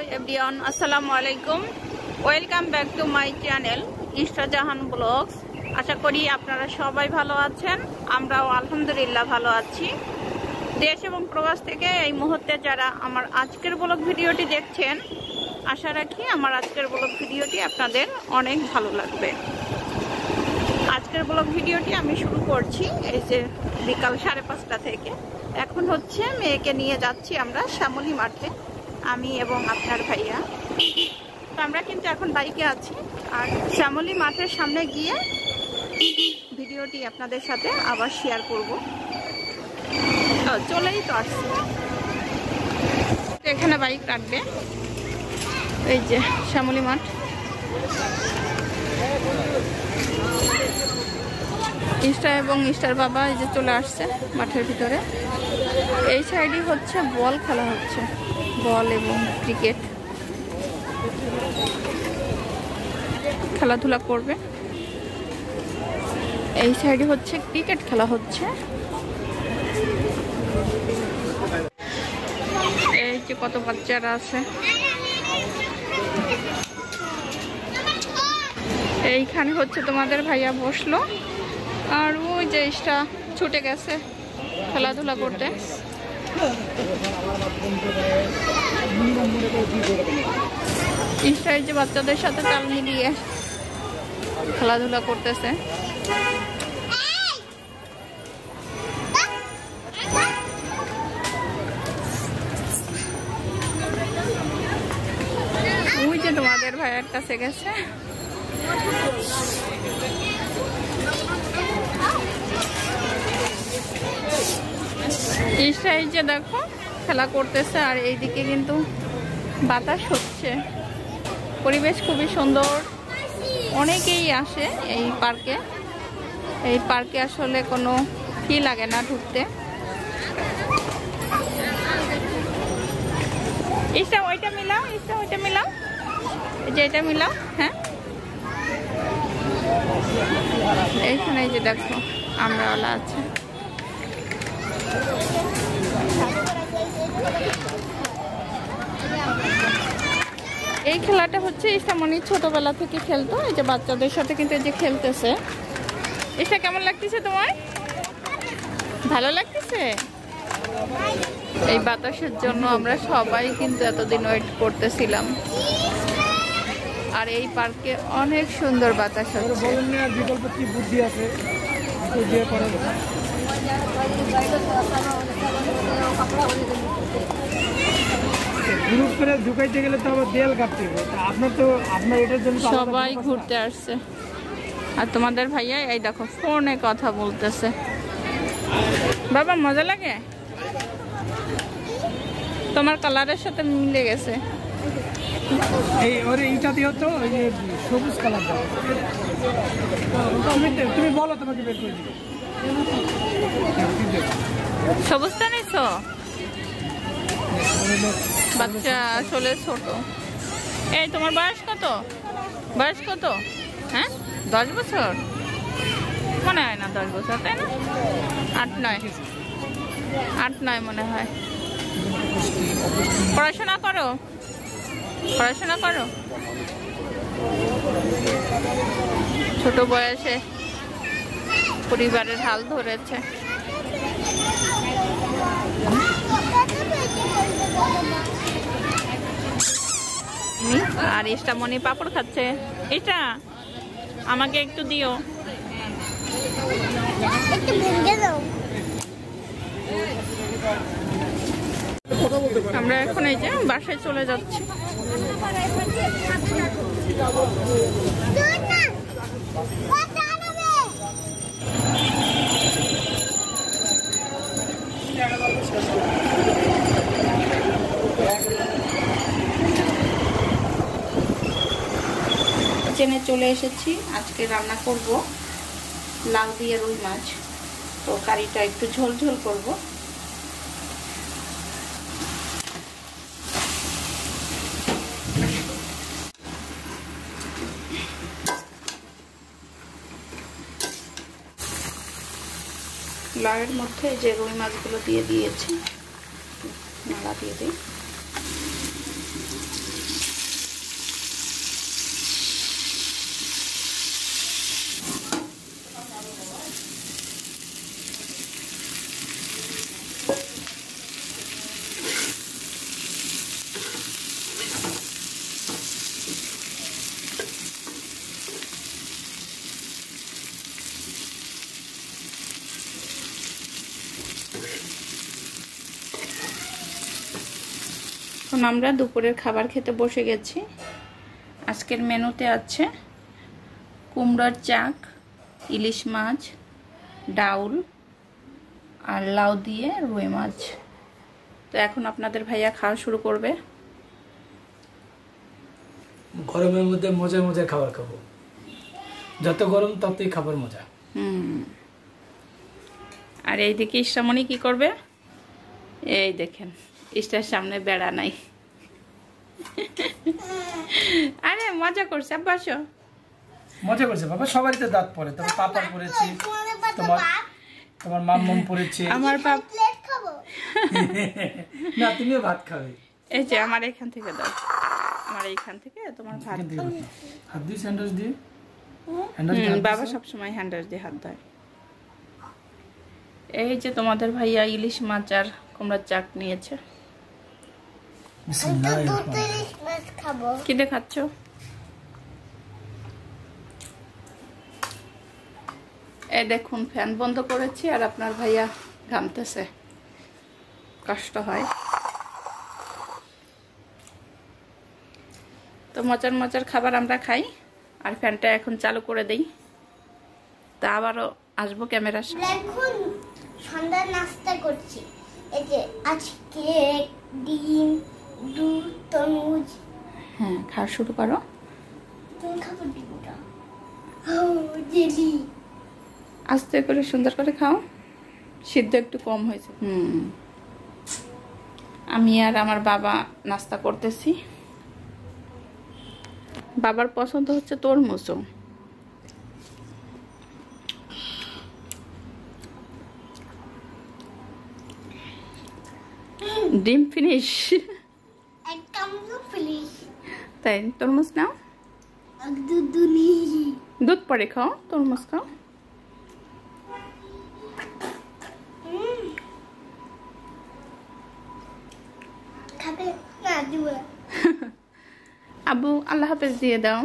Everyone अस्सलामु आलैकुम welcome back to my channel Insta Jahan blogs. आशा करी आपनारा सबाई भालो आछेन, आमराओ आलহামদুলিল্লাহ भालो आछि। देश एवं प्रवास थेके এই মুহূর্তে যারা আমার আজকের ব্লগ ভিডিওটি দেখছেন, আশা রাখি আমার আজকের ব্লগ ভিডিওটি আপনাদের অনেক ভালো লাগবে। আজকের ব্লগ ভিডিওটি আমি শুরু করছি এই যে বিকাল 5:30 থেকে। এখন হচ্ছে মেয়েকে নিয়ে যাচ্ছি আমরা শ্যামলী মাঠে, আমি এবং আপনার ভাইয়া। তো আমরা কিন্তু এখন বাইকে আছি আর শ্যামলী মাঠের সামনে গিয়ে ভিডিওটি আপনাদের সাথে আবার শেয়ার করব। চলেই তো আসছি, এখানে বাইক রাখবে। এই যে শ্যামলী মাঠ, ইস্টা এবং ইস্টার বাবা এই যে চলে আসছে মাঠের ভিতরে। এই সাইডে হচ্ছে বল খেলা হচ্ছে, বল এবং ক্রিকেট খেলাধুলা করবে। এই সাইডে হচ্ছে ক্রিকেট খেলা হচ্ছে। এই যে কত বাচ্চারা আছে, এইখানে হচ্ছে তোমাদের ভাইয়া বসলো আর ওই যে ইস্টা ছুটে গেছে খেলাধুলা করতে। ইস্টার যে বাচ্চাদের সাথে তাল মিলিয়ে খেলাধুলা করতেছে। ওই যে তোমাদের ভাইয়ের কাছে গেছে। এই যে দেখো খেলা করতেছে আর এইদিকে কিন্তু বাতাস হচ্ছে, পরিবেশ খুবই সুন্দর। অনেকেই আসে এই পার্কে। এই পার্কে আসলে কোনো ফি লাগে না ঢুকতে। ইস্টা ওইটা মিলাও, ইস্টা ওইটা মিলাও, এই যে এটা মিলাও। হ্যাঁ, এইখানে এই যে দেখো আমরাওয়ালা আছে। এই খেলাটা হচ্ছে ইস্টামনি ছোটবেলা থেকে খেলতো। এই যে বাচ্চাদের সাথে কিন্তু এই যে খেলতেছে। এটা কেমন লাগতেছে তোমার? ভালো লাগতেছে? এই বাতাসের জন্য আমরা সবাই কিন্তু এতদিন ওয়েট করতেছিলাম। আর এই পার্কে অনেক সুন্দর বাতাস হচ্ছে। বিকল্প কি বুদ্ধি আছে? গ্রুপ করে ঢুকাইতে গেলে তো আবার দেয়াল কাটতে হবে। আপনার তো আপনার এটার জন্য সবাই ঘুরতে আসছে। আর তোমাদের ভাইয়া এই দেখো ফোনে কথা বলতেছে। বাবা মজা লাগে? তোমার কালারের সাথে মিলে গেছে। এই ওরে এইটা দিও তো, ওই যে সবুজ কালার দাও। তুমি বলো, তোমাকে বের করে দিই। সবুজটা নিছো? বাচ্চা আসলে ছোট। এই তোমার বয়স কত? বয়স কত? হ্যাঁ 10 বছর মনে হয় না, 10 বছর তাই না? 8-9 মনে হয়। পড়াশোনা করো, পড়াশোনা করো। ছোট বয়সে পরিবারের হাল ধরেছে। আর ইস্টা মনি পাপড় খাচ্ছে। এটা আমাকে একটু দিও। আমরা এখন এই যে বাসায় চলে যাচ্ছি। কিচেনে চলে এসেছি। আজকে রান্না করব লাউ দিয়ে রুই মাছ। তো কারিটা একটু ঝোল ঝোল করব। লাউয়ের মধ্যে যে রুই মাছগুলো দিয়ে দিয়েছি, নাড়া দিয়ে দিই। এখন আমরা দুপুরের খাবার খেতে বসে গেছি। আজকের মেনুতে আছে কুমড়োর চাক, ইলিশ মাছ, ডাউল আর লাউ দিয়ে রুই মাছ। তো এখন আপনাদের ভাইয়া খাওয়া শুরু করবে। গরমের মধ্যে মজার মজার খাবার খাবো, যত গরম ততই খাবার মজা। আর এইদিকে ইসরামণি কি করবে? এই দেখেন, ইস্টার সামনে বেড়া নাই। আরে মজা করছে, আব্বাসো মজা করছে বাবা। সবারই তো দাঁত পড়ে, তোমার পাপার পড়েছে, তোমার মাম্মাম পড়েছে, আমার বাপ। না তুমিও ভাত খাবে। এই যে আমার এখান থেকে দাও, আমার এইখান থেকে তোমার ভাত। হাত দিয়ে স্যান্ডউইচ দিয়ে। বাবা সবসময় হ্যান্ডাস দিয়ে হাত দেয়। এই যে তোমাদের ভাইয়া ইলিশ মাছ আর কুমড়ার চাক নিয়েছে। কি দেখাচ্ছ? এই দেখুন, ফ্যান বন্ধ করেছি আর আপনার ভাইয়া ঘামতেছে, কষ্ট হয়। তো মজার মজার খাবার আমরা খাই আর ফ্যানটা এখন চালু করে দেই। তা আবারও আসবো ক্যামেরার সামনে। এখন সন্ধ্যার নাস্তা করছি। এই যে আজকে ডিম, দুধ, তরমুজ। হ্যাঁ, খাওয়া শুরু করো। তুমি খাবো ডিমটা? ও জেলি। আস্তে করে সুন্দর করে খাও, সিদ্ধ একটু কম হয়েছে। আমি আর আমার বাবা নাস্তা করতেছি। বাবার পছন্দ হচ্ছে তরমুজ। ডিম ফিনিশ। এক কামড় ফিনিশ। তাই তরমুজ নাও। দুধুনি। দুধ পরে খাও, তরমুজ খাও। খাবে না? দিবা। আব্বু আল্লাহ হাফেজ দিয়ে দাও।